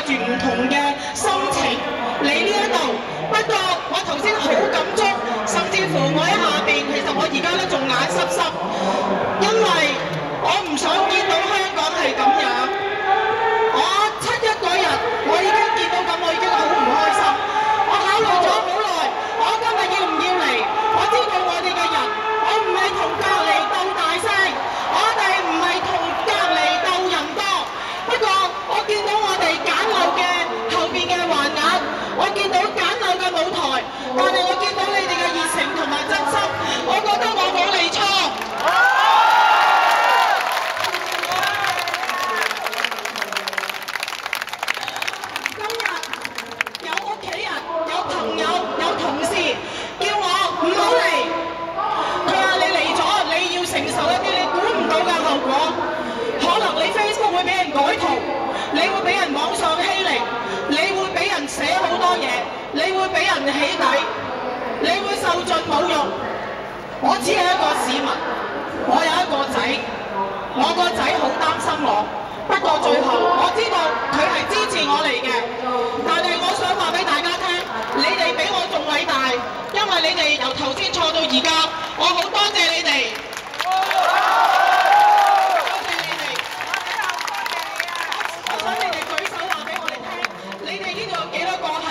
住唔同嘅心情嚟呢一度。不過我頭先好感觸，甚至乎我喺下邊，其實我而家咧仲眼濕濕，因為我唔想見到香港係咁樣。我7·1嗰日，我已經見到咁，我已經好唔開心。我考慮咗好耐，我今日要唔要嚟？我知道我哋嘅人，我唔係同隔離鬥大聲，我哋唔係同隔離鬥人多。不過我見到我哋簡陋嘅後邊嘅橫額，我見到簡陋嘅舞台，但係我見到你哋嘅熱誠同埋真心，我覺得我冇嚟錯。會俾人改圖，你會俾人網上欺凌，你會俾人寫好多嘢，你會俾人起底，你會受盡侮辱。我只係一個市民，我有一個仔，我個仔好擔心我。不過最後我知道佢係支持我嚟嘅，但係我想話俾大家聽，你哋比我仲偉大，因為你哋由頭先錯到而家，我好多謝你哋。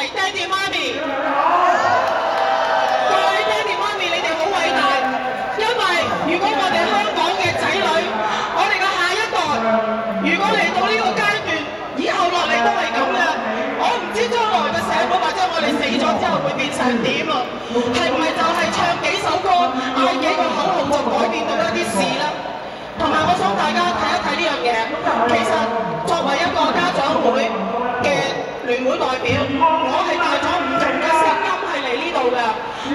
爹哋媽咪，各位爹哋媽咪，你哋好偉大，因為如果我哋香港嘅仔女，我哋嘅下一代，如果嚟到呢個階段，以後落嚟都係咁嘅，我唔知將來嘅社會或者我哋死咗之後會變成點啊？係唔係就係唱幾首歌、嗌幾個口號就改變到一啲事啦？同埋我想大家睇一睇呢樣嘢，其實作為一個家長會嘅聯會代表，我係帶咗唔同嘅聲音係嚟呢度嘅。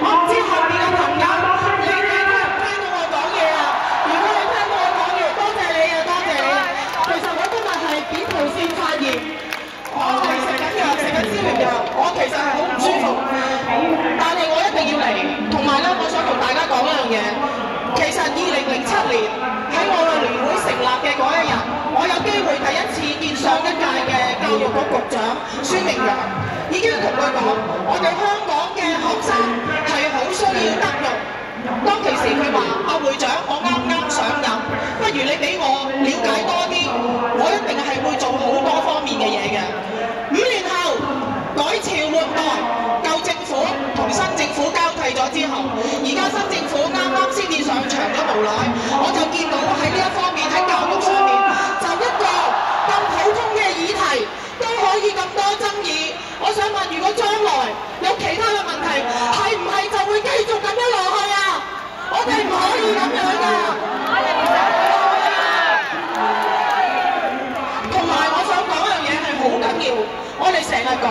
我唔知後面嘅朋友，你哋聽唔聽到我講嘢啊？如果你聽到我講嘢，多謝你啊，多謝你。其實我今日係扁桃腺發炎，我係食緊藥，食緊消炎藥，我其實係好唔舒服，但係我一定要嚟。同埋咧，我想同大家講一樣嘢，其實2007年喺我嘅聯會成立嘅嗰一日，我有機會第一次見上一屆嘅教育局局長孫明揚，已經同佢講，我哋香港嘅學生係好需要德育。當其時佢話：阿會長，我啱啱上任，不如你俾我了解多啲，我一定係會做好多方面嘅嘢嘅。5年後改朝換代，舊政府同新政府交替咗之後，而家新政府啱啱先至上場咗無耐，我就見到喺呢一方面喺教育上面，就一個咁普通嘅議題都可以咁多爭議。我想問，如果將來有其他嘅問題，係唔係就會繼續咁樣落去啊？我哋唔可以咁樣㗎。同埋我想講一樣嘢係好緊要，我哋成日講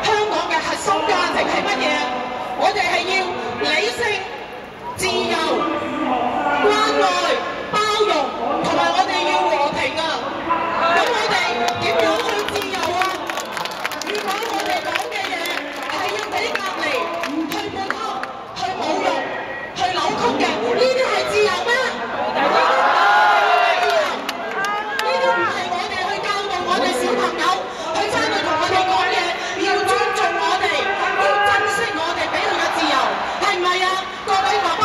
香港嘅核心價值係乜嘢？我哋係要理性、自由、關愛、包容，同埋我哋要和平啊！咁我哋點樣去自由啊？如果我哋講嘅嘢係要俾隔離、去抹黑、去侮辱、去扭曲嘅，呢啲係自由咩？呢啲唔係我哋去教導我哋小朋友，去翻去同我哋講嘢，要尊重我哋，要珍惜我哋俾佢嘅自由，係唔係啊？各位爸爸